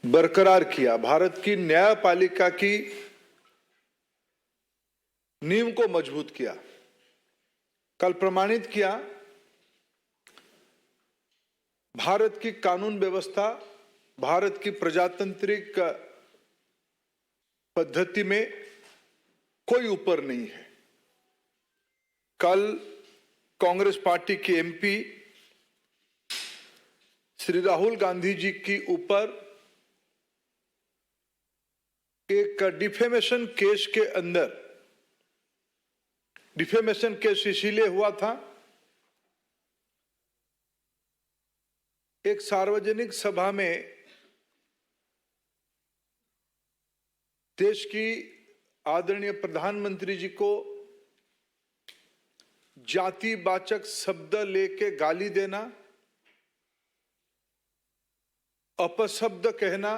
बरकरार किया, भारत की न्यायपालिका की नींव को मजबूत किया। कल प्रमाणित किया भारत की कानून व्यवस्था, भारत की प्रजातांत्रिक पद्धति में कोई ऊपर नहीं है। कल कांग्रेस पार्टी के एमपी श्री राहुल गांधी जी की ऊपर एक डिफेमेशन केस के अंदर, डिफेमेशन केस इसीलिए हुआ था, एक सार्वजनिक सभा में देश की आदरणीय प्रधानमंत्री जी को जातिवाचक शब्द लेके गाली देना, अपशब्द कहना,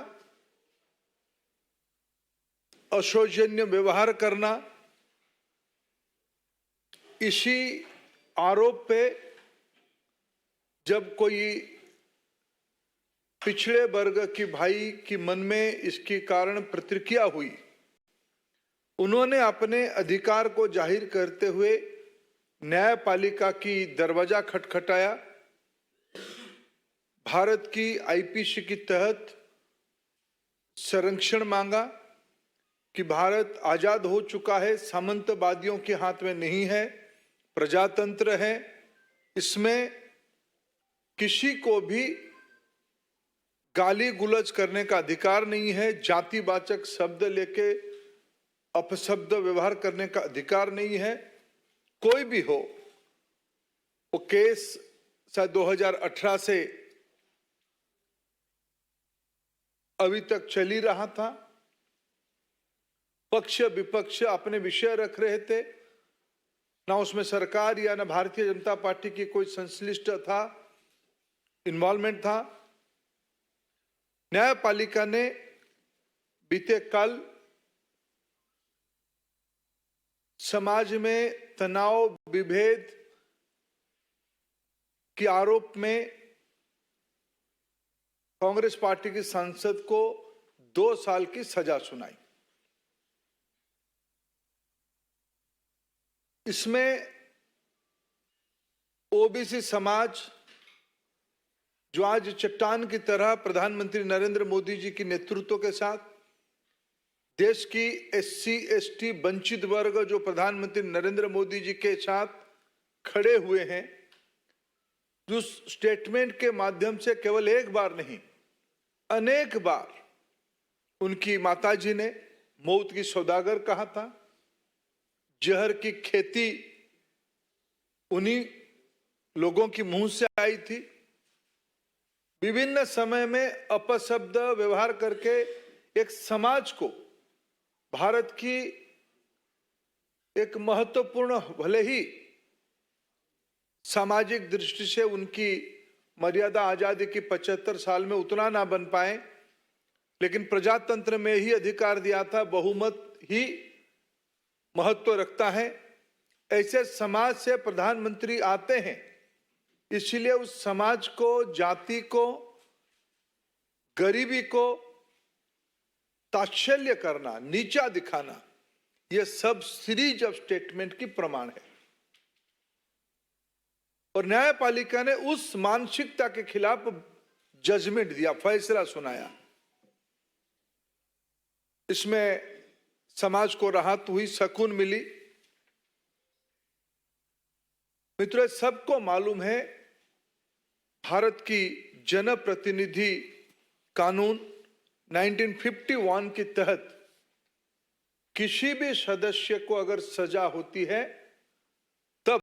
अशोचनीय व्यवहार करना, इसी आरोप पे जब कोई पिछड़े वर्ग की भाई की मन में इसके कारण प्रतिक्रिया हुई, उन्होंने अपने अधिकार को जाहिर करते हुए न्यायपालिका की दरवाजा खटखटाया, भारत की आईपीसी के तहत संरक्षण मांगा कि भारत आजाद हो चुका है, सामंतवादियों के हाथ में नहीं है, प्रजातंत्र है, इसमें किसी को भी गाली गुलज करने का अधिकार नहीं है, जातिवाचक शब्द लेके अपशब्द व्यवहार करने का अधिकार नहीं है। कोई भी हो, वो केस शायद 2018 से अभी तक चल ही रहा था। पक्ष विपक्ष अपने विषय रख रहे थे, ना उसमें सरकार या ना भारतीय जनता पार्टी की कोई संश्लिष्ट था, इन्वॉल्वमेंट था। न्यायपालिका ने बीते कल समाज में तनाव विभेद के आरोप में कांग्रेस पार्टी के सांसद को 2 साल की सजा सुनाई। इसमें ओबीसी समाज, जो आज चट्टान की तरह प्रधानमंत्री नरेंद्र मोदी जी के नेतृत्व के साथ, देश की एससी एसटी वंचित वर्ग जो प्रधानमंत्री नरेंद्र मोदी जी के साथ खड़े हुए हैं, जो स्टेटमेंट के माध्यम से केवल एक बार नहीं अनेक बार उनकी माताजी ने मौत की सौदागर कहा था, जहर की खेती उन्हीं लोगों की मुंह से आई थी, विभिन्न समय में अपशब्द व्यवहार करके एक समाज को, भारत की एक महत्वपूर्ण, भले ही सामाजिक दृष्टि से उनकी मर्यादा आजादी की 75 साल में उतना ना बन पाए, लेकिन प्रजातंत्र में ही अधिकार दिया था, बहुमत ही महत्व रखता है। ऐसे समाज से प्रधानमंत्री आते हैं, इसलिए उस समाज को, जाति को, गरीबी को ताच्छल्य करना, नीचा दिखाना, यह सब सीरीज ऑफ स्टेटमेंट की प्रमाण है। और न्यायपालिका ने उस मानसिकता के खिलाफ जजमेंट दिया, फैसला सुनाया। इसमें समाज को राहत हुई, सुकून मिली। मित्रों, सबको मालूम है भारत की जनप्रतिनिधि कानून 1951 के तहत किसी भी सदस्य को अगर सजा होती है तब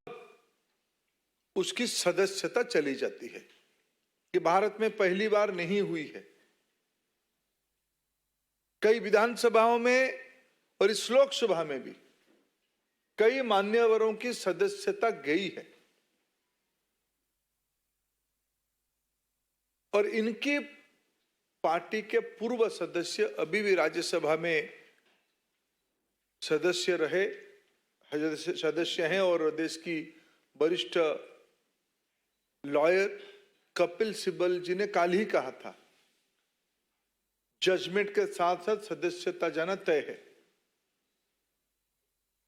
उसकी सदस्यता चली जाती है। ये भारत में पहली बार नहीं हुई है। कई विधानसभाओं में और इस लोकसभा में भी कई मान्यवरों की सदस्यता गई है, और इनकी पार्टी के पूर्व सदस्य अभी भी राज्यसभा में सदस्य रहे, सदस्य हैं। और देश की वरिष्ठ लॉयर कपिल सिब्बल जी ने कल ही कहा था, जजमेंट के साथ साथ सदस्यता जाना तय है।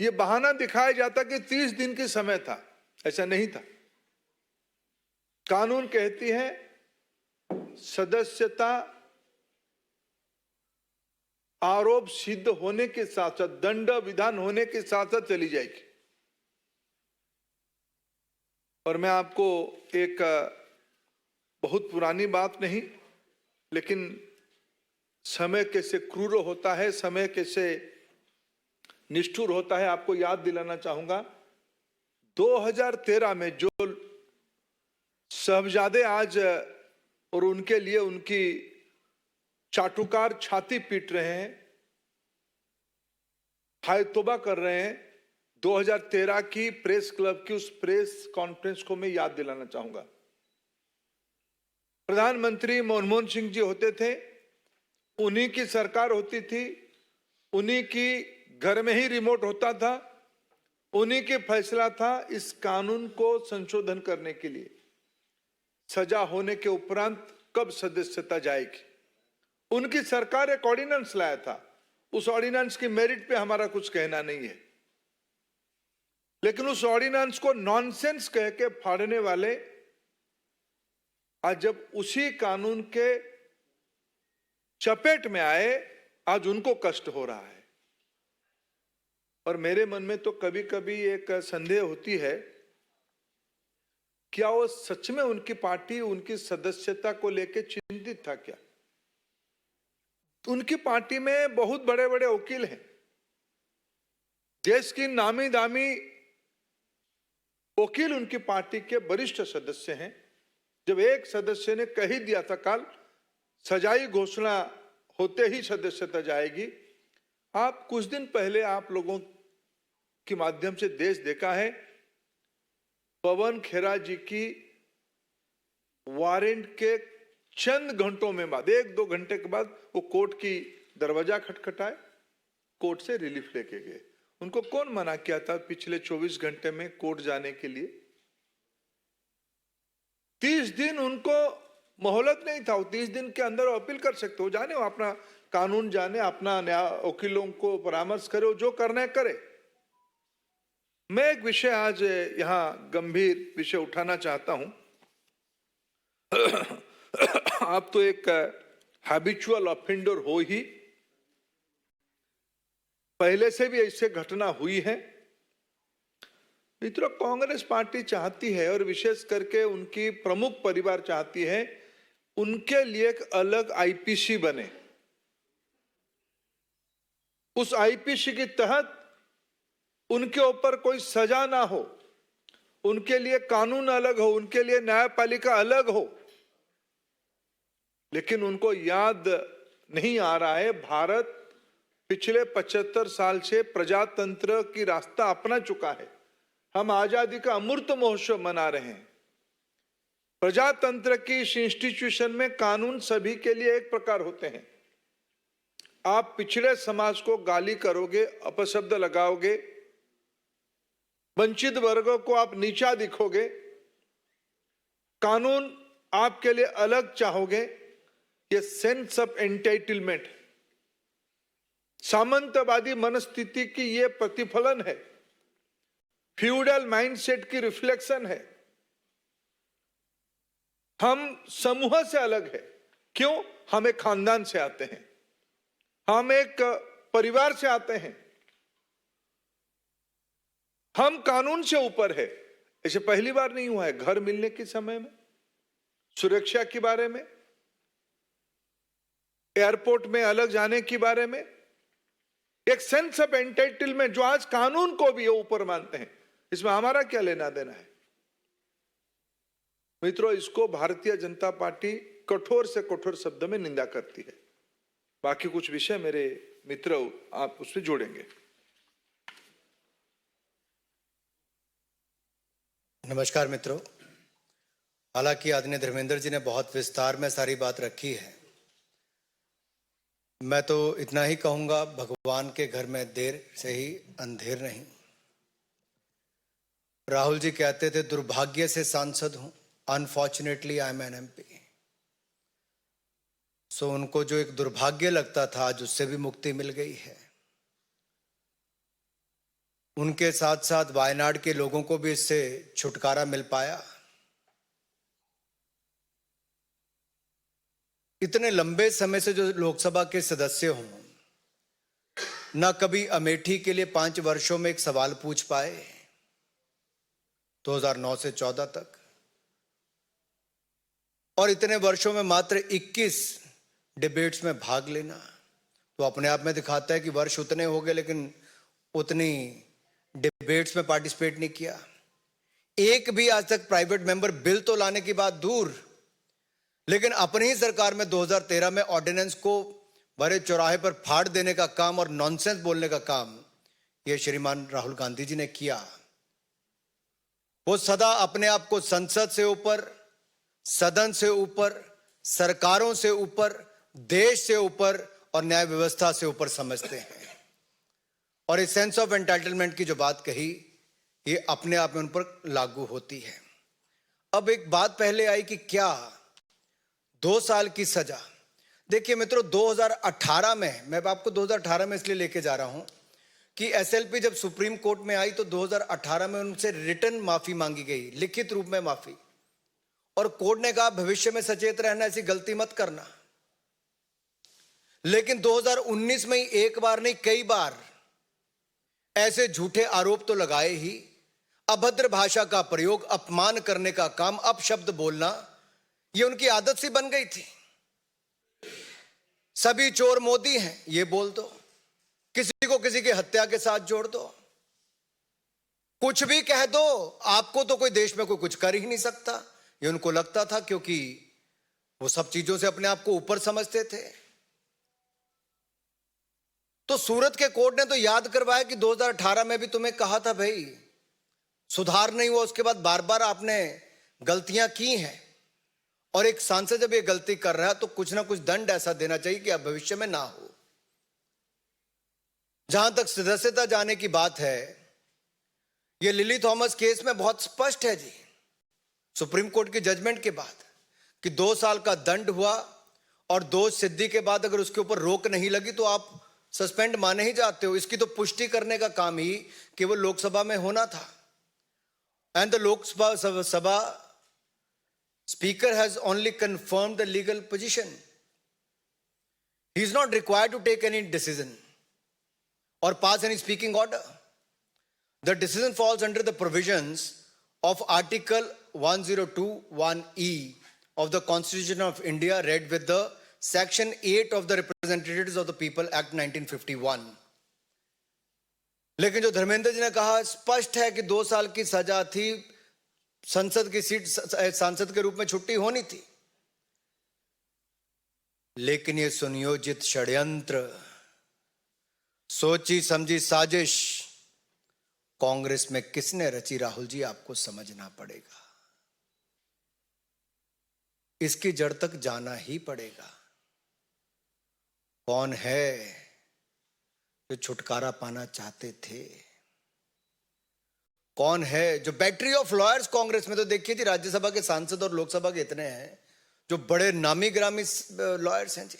ये बहाना दिखाया जाता कि 30 दिन की समय था, ऐसा नहीं था। कानून कहती है सदस्यता आरोप सिद्ध होने के साथ साथ, दंड विधान होने के साथ साथ चली जाएगी। और मैं आपको एक बहुत पुरानी बात नहीं, लेकिन समय कैसे क्रूर होता है, समय कैसे निष्ठुर होता है, आपको याद दिलाना चाहूंगा। 2013 में जो साहबजादे आज और उनके लिए उनकी चाटुकार छाती पीट रहे हैं, हाय तौबा कर रहे हैं, 2013 की प्रेस क्लब की उस प्रेस कॉन्फ्रेंस को मैं याद दिलाना चाहूंगा। प्रधानमंत्री मनमोहन सिंह जी होते थे, उन्हीं की सरकार होती थी, उन्हीं की घर में ही रिमोट होता था, उन्हीं के फैसला था इस कानून को संशोधन करने के लिए। सजा होने के उपरांत कब सदस्यता जाएगी, उनकी सरकार एक ऑर्डिनेंस लाया था। उस ऑर्डिनेंस की मेरिट पे हमारा कुछ कहना नहीं है, लेकिन उस ऑर्डिनेंस को नॉनसेंस कह के फाड़ने वाले आज जब उसी कानून के चपेट में आए, आज उनको कष्ट हो रहा है। और मेरे मन में तो कभी कभी एक संदेह होती है, क्या वो सच में उनकी पार्टी उनकी सदस्यता को लेकर चिंतित था क्या? उनकी पार्टी में बहुत बड़े बड़े वकील हैं, देश की नामी दामी वकील उनकी पार्टी के वरिष्ठ सदस्य हैं। जब एक सदस्य ने कह ही दिया था कल सजाई घोषणा होते ही सदस्यता जाएगी। आप कुछ दिन पहले आप लोगों के माध्यम से देश देखा है, पवन खेरा जी की वारंट के चंद घंटों में बाद, 1-2 घंटे के बाद वो कोर्ट की दरवाजा खटखटाए, कोर्ट से रिलीफ लेके गए। उनको कौन मना किया था पिछले 24 घंटे में कोर्ट जाने के लिए? 30 दिन उनको मोहलत नहीं था, वो 30 दिन के अंदर अपील कर सकते हो, जाने वो अपना कानून जाने, अपना न्याय वकीलों को परामर्श करे, जो करना है करे। मैं एक विषय आज यहां गंभीर विषय उठाना चाहता हूं। आप तो एक हैबिचुअल ऑफेंडर हो ही, पहले से भी ऐसे घटना हुई है। मित्रों, कांग्रेस पार्टी चाहती है और विशेष करके उनकी प्रमुख परिवार चाहती है उनके लिए एक अलग आईपीसी बने। उस आईपीसी के तहत उनके ऊपर कोई सजा ना हो, उनके लिए कानून अलग हो, उनके लिए न्यायपालिका अलग हो। लेकिन उनको याद नहीं आ रहा है, भारत पिछले 75 साल से प्रजातंत्र की रास्ता अपना चुका है। हम आजादी का अमृत महोत्सव मना रहे हैं। प्रजातंत्र की इस इंस्टीट्यूशन में कानून सभी के लिए एक प्रकार होते हैं। आप पिछड़े समाज को गाली करोगे, अपशब्द लगाओगे, वंचित वर्गों को आप नीचा दिखोगे, कानून आपके लिए अलग चाहोगे, ये सेंस ऑफ एंटाइटलमेंट, सामंतवादी मनस्थिति की ये प्रतिफलन है, फ्यूडल माइंडसेट की रिफ्लेक्शन है। हम समूह से अलग है। क्यों? हम एक खानदान से आते हैं, हम एक परिवार से आते हैं, हम कानून से ऊपर है। ऐसे पहली बार नहीं हुआ है। घर मिलने के समय में, सुरक्षा के बारे में, एयरपोर्ट में अलग जाने के बारे में, एक सेंस ऑफ एंटाइटलमेंट जो आज कानून को भी ऊपर मानते हैं, इसमें हमारा क्या लेना देना है? मित्रों, इसको भारतीय जनता पार्टी कठोर से कठोर शब्द में निंदा करती है। बाकी कुछ विषय मेरे मित्र आप उसमें जोड़ेंगे। नमस्कार मित्रों, हालांकि आदरणीय धर्मेंद्र जी ने बहुत विस्तार में सारी बात रखी है। मैं तो इतना ही कहूंगा, भगवान के घर में देर से ही अंधेर नहीं। राहुल जी कहते थे दुर्भाग्य से सांसद हूं, unfortunately I am an MP. सो उनको जो एक दुर्भाग्य लगता था आज उससे भी मुक्ति मिल गई है। उनके साथ साथ वायनाड के लोगों को भी इससे छुटकारा मिल पाया। इतने लंबे समय से जो लोकसभा के सदस्य हों, ना कभी अमेठी के लिए 5 वर्षों में एक सवाल पूछ पाए 2009 से 14 तक, और इतने वर्षों में मात्र 21 डिबेट्स में भाग लेना तो अपने आप में दिखाता है कि वर्ष उतने हो गए लेकिन उतनी डिबेट्स में पार्टिसिपेट नहीं किया। एक भी आज तक प्राइवेट मेंबर बिल तो लाने की बात दूर, लेकिन अपनी ही सरकार में 2013 में ऑर्डिनेंस को बड़े चौराहे पर फाड़ देने का काम और नॉनसेंस बोलने का काम ये श्रीमान राहुल गांधी जी ने किया। वो सदा अपने आप को संसद से ऊपर, सदन से ऊपर, सरकारों से ऊपर, देश से ऊपर और न्याय व्यवस्था से ऊपर समझते हैं। और इस सेंस ऑफ एंटाइटलमेंट की जो बात कही, ये अपने आप में उन पर लागू होती है। अब एक बात पहले आई कि क्या 2 साल की सजा। देखिए मित्रों, 2018 में, मैं आपको 2018 में इसलिए लेके जा रहा हूं कि एसएलपी जब सुप्रीम कोर्ट में आई तो 2018 में उनसे रिटर्न माफी मांगी गई, लिखित रूप में माफी, और कोर्ट ने कहा भविष्य में सचेत रहना, ऐसी गलती मत करना। लेकिन 2019 में ही एक बार नहीं कई बार ऐसे झूठे आरोप तो लगाए ही। अभद्र भाषा का प्रयोग, अपमान करने का काम, अपशब्द बोलना, ये उनकी आदत सी बन गई थी। सभी चोर मोदी हैं ये बोल दो, किसी को किसी की हत्या के साथ जोड़ दो, कुछ भी कह दो, आपको तो कोई देश में कोई कुछ कर ही नहीं सकता, ये उनको लगता था, क्योंकि वो सब चीजों से अपने आप को ऊपर समझते थे। तो सूरत के कोर्ट ने तो याद करवाया कि 2018 में भी तुम्हें कहा था भाई, सुधार नहीं हुआ, उसके बाद बार बार आपने गलतियां की हैं, और एक सांसद जब ये गलती कर रहा है तो कुछ ना कुछ दंड ऐसा देना चाहिए कि अब भविष्य में ना हो। जहां तक सदस्यता जाने की बात है, ये लिली थॉमस केस में बहुत स्पष्ट है जी, सुप्रीम कोर्ट की जजमेंट के बाद, कि 2 साल का दंड हुआ और दोष सिद्धि के बाद अगर उसके ऊपर रोक नहीं लगी तो आप सस्पेंड माने ही जाते हो। इसकी तो पुष्टि करने का काम ही केवल लोकसभा में होना था। And the Lok Sabha Speaker has only confirmed the legal position. He is not required to take any decision or pass any speaking order. The decision falls under the provisions of Article 1021E of the Constitution of India, read with the Section 8 of the Representatives of the People Act 1951. लेकिन जो धर्मेंद्र जी ने कहा, स्पष्ट है कि 2 साल की सजा थी, संसद की सीट सांसद के रूप में छुट्टी होनी थी, लेकिन यह सुनियोजित षड्यंत्र, सोची समझी साजिश कांग्रेस में किसने रची, राहुल जी आपको समझना पड़ेगा। इसकी जड़ तक जाना ही पड़ेगा। कौन है जो छुटकारा पाना चाहते थे? कौन है जो बैटरी ऑफ लॉयर्स कांग्रेस में? तो देखिए जी, राज्यसभा के सांसद और लोकसभा के इतने हैं जो बड़े नामी ग्रामी लॉयर्स हैं जी।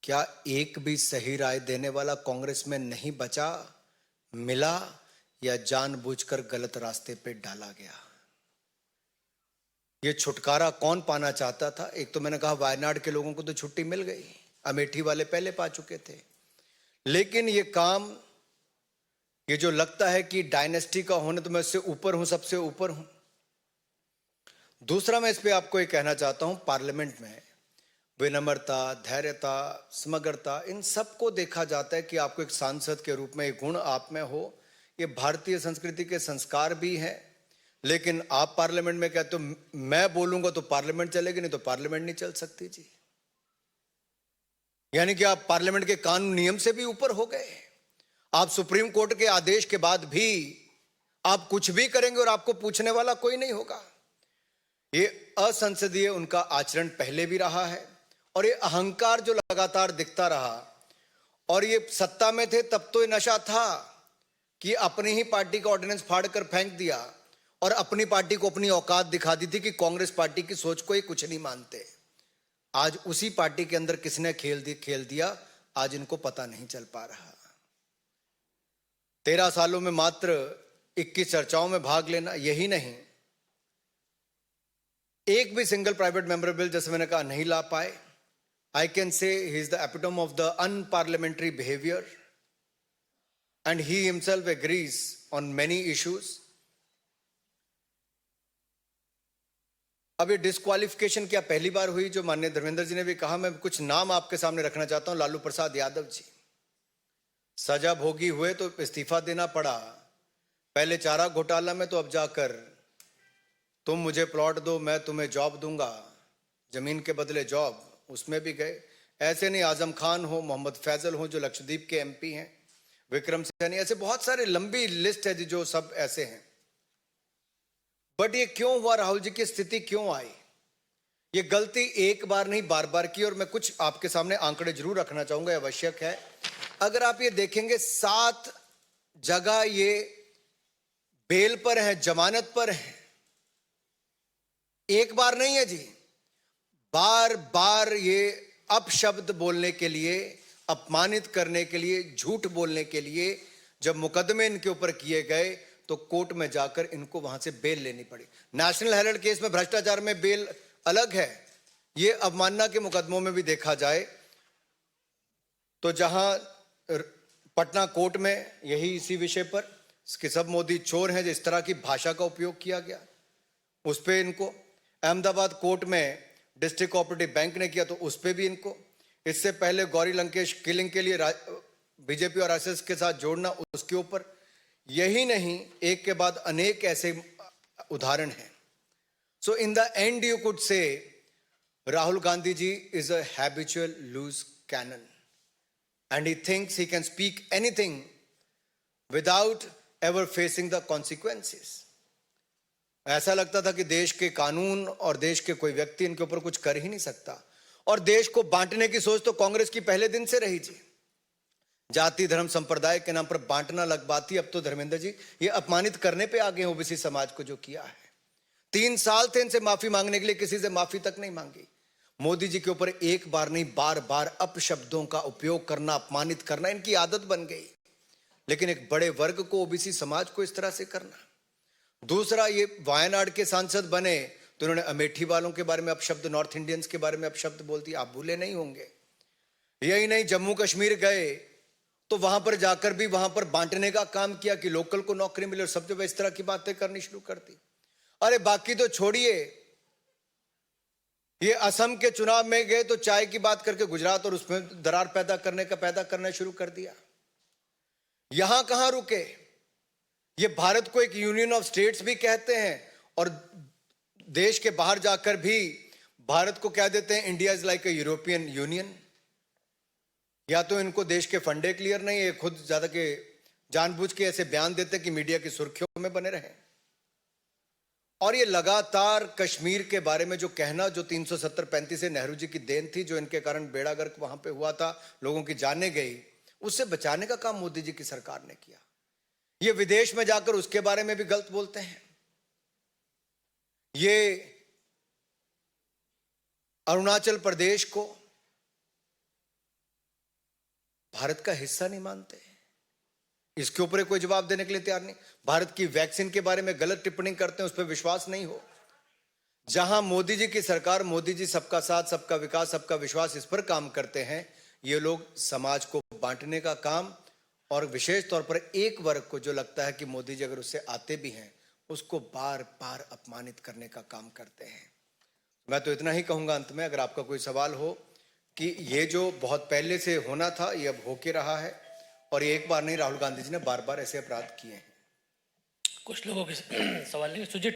क्या एक भी सही राय देने वाला कांग्रेस में नहीं बचा, मिला, या जानबूझकर गलत रास्ते पे डाला गया? ये छुटकारा कौन पाना चाहता था? एक तो मैंने कहा वायनाड के लोगों को तो छुट्टी मिल गई, अमेठी वाले पहले पा चुके थे, लेकिन ये काम, ये जो लगता है कि डायनेस्टी का होने तो मैं इससे ऊपर हूं, सबसे ऊपर हूं। दूसरा, मैं इस पे आपको ये कहना चाहता हूं, पार्लियामेंट में विनम्रता, धैर्यता, समग्रता, इन सबको देखा जाता है कि आपको एक सांसद के रूप में एक गुण आप में हो। ये भारतीय संस्कृति के संस्कार भी हैं, लेकिन आप पार्लियामेंट में कहते हो मैं बोलूंगा तो पार्लियामेंट चलेगी, नहीं तो पार्लियामेंट नहीं चल सकती जी। यानी कि आप पार्लियामेंट के कानून नियम से भी ऊपर हो गए। आप सुप्रीम कोर्ट के आदेश के बाद भी आप कुछ भी करेंगे और आपको पूछने वाला कोई नहीं होगा। ये असंसदीय उनका आचरण पहले भी रहा है, और ये अहंकार जो लगातार दिखता रहा। और ये सत्ता में थे तब तो ये नशा था कि अपनी ही पार्टी का ऑर्डिनेंस फाड़ कर फेंक दिया, और अपनी पार्टी को अपनी औकात दिखा दी थी कि कांग्रेस पार्टी की सोच को ये कुछ नहीं मानते। आज उसी पार्टी के अंदर किसने खेल दिया, आज इनको पता नहीं चल पा रहा। 13 सालों में मात्र 21 चर्चाओं में भाग लेना, यही नहीं एक भी सिंगल प्राइवेट मेंबर बिल, जैसे मैंने कहा, नहीं ला पाए। I can say he is the epitome of the unparliamentary behaviour and he himself agrees on many issues. अब ये डिस्क्वालिफिकेशन क्या पहली बार हुई? जो माननीय धर्मेंद्र जी ने भी कहा, मैं कुछ नाम आपके सामने रखना चाहता हूं। लालू प्रसाद यादव जी, सजा भोगी हुए तो इस्तीफा देना पड़ा। पहले चारा घोटाला में तो अब जाकर तुम मुझे प्लॉट दो, मैं तुम्हें जॉब दूंगा, जमीन के बदले जॉब, उसमें भी गए। ऐसे नहीं, आजम खान हो, मोहम्मद फैजल हो जो लक्षद्वीप के एमपी हैं, विक्रम सैनी, ऐसे बहुत सारे, लंबी लिस्ट है जी, जो सब ऐसे हैं। बट ये क्यों हुआ? राहुल जी की स्थिति क्यों आई? ये गलती एक बार नहीं, बार बार की। और मैं कुछ आपके सामने आंकड़े जरूर रखना चाहूंगा, आवश्यक है। अगर आप ये देखेंगे, 7 जगह ये बेल पर है, जमानत पर है। एक बार नहीं है जी, बार बार ये अपशब्द बोलने के लिए, अपमानित करने के लिए, झूठ बोलने के लिए जब मुकदमे इनके ऊपर किए गए तो कोर्ट में जाकर इनको वहां से बेल लेनी पड़ी। नेशनल हेराल्ड केस में भ्रष्टाचार में बेल अलग है, ये अवमानना के मुकदमों में भी देखा जाए तो जहां पटना कोर्ट में यही इसी विषय पर कि सब मोदी चोर हैं, जिस तरह की भाषा का उपयोग किया गया उस पे इनको, अहमदाबाद कोर्ट में डिस्ट्रिक्ट कोऑपरेटिव बैंक ने किया तो उस पे भी इनको, इससे पहले गौरी लंकेश किलिंग के लिए बीजेपी और आरएसएस के साथ जोड़ना, उसके ऊपर। यही नहीं, एक के बाद अनेक ऐसे उदाहरण हैं। So in the end you could say Rahul Gandhi ji is a habitual loose cannon and he thinks he can speak anything without ever facing the consequences. ऐसा लगता था कि देश के कानून और देश के कोई व्यक्ति इनके ऊपर कुछ कर ही नहीं सकता। और देश को बांटने की सोच तो कांग्रेस की पहले दिन से रही थी। जाति धर्म संप्रदाय के नाम पर बांटना लगवाती। अब तो धर्मेंद्र जी ये अपमानित करने पे आ गए हैं ओबीसी समाज को, जो किया है। 3 साल थे इनसे माफी मांगने के लिए, किसी से माफी तक नहीं मांगी। मोदी जी के ऊपर एक बार नहीं, बार बार अपशब्दों का उपयोग करना, अपमानित करना इनकी आदत बन गई। लेकिन एक बड़े वर्ग को, ओबीसी समाज को इस तरह से करना। दूसरा, ये वायनाड के सांसद बने तो उन्होंने अमेठी वालों के बारे में अपशब्द, नॉर्थ इंडियंस के बारे में अपशब्द बोल दिया, आप भूले नहीं होंगे। यही नहीं, जम्मू कश्मीर गए तो वहां पर जाकर भी वहां पर बांटने का काम किया कि लोकल को नौकरी मिले, और सब जगह इस तरह की बातें करनी शुरू कर दी। अरे बाकी तो छोड़िए, ये असम के चुनाव में गए तो चाय की बात करके गुजरात और उसमें दरार पैदा करना शुरू कर दिया। यहां कहां रुके? ये भारत को एक यूनियन ऑफ स्टेट्स भी कहते हैं और देश के बाहर जाकर भी भारत को कह देते हैं India is like a European union. या तो इनको देश के फंडे क्लियर नहीं है, खुद ज्यादा के जानबूझ के ऐसे बयान देते कि मीडिया की सुर्खियों में बने रहे। और ये लगातार कश्मीर के बारे में जो कहना, जो 370-35 से नेहरू जी की देन थी, जो इनके कारण बेड़ा गर्क वहां पे हुआ था, लोगों की जानें गई, उससे बचाने का काम मोदी जी की सरकार ने किया। ये विदेश में जाकर उसके बारे में भी गलत बोलते हैं। ये अरुणाचल प्रदेश को भारत का हिस्सा नहीं मानते, इसके ऊपर कोई जवाब देने के लिए तैयार नहीं। भारत की वैक्सीन के बारे में गलत टिप्पणी करते हैं, उस पर विश्वास नहीं हो। जहां मोदी जी की सरकार, मोदी जी सबका साथ, सबका विकास, सबका विश्वास, इस पर काम करते हैं, ये लोग समाज को बांटने का काम, और विशेष तौर पर एक वर्ग को जो लगता है कि मोदी जी अगर उससे आते भी हैं उसको बार बार अपमानित करने का काम करते हैं। मैं तो इतना ही कहूंगा अंत में, अगर आपका कोई सवाल हो, कि ये जो बहुत पहले से होना था ये अब होके रहा है, और ये एक बार नहीं, राहुल गांधी जी ने बार बार ऐसे अपराध किए हैं। कुछ लोगों के सवाल नहीं, सुजीत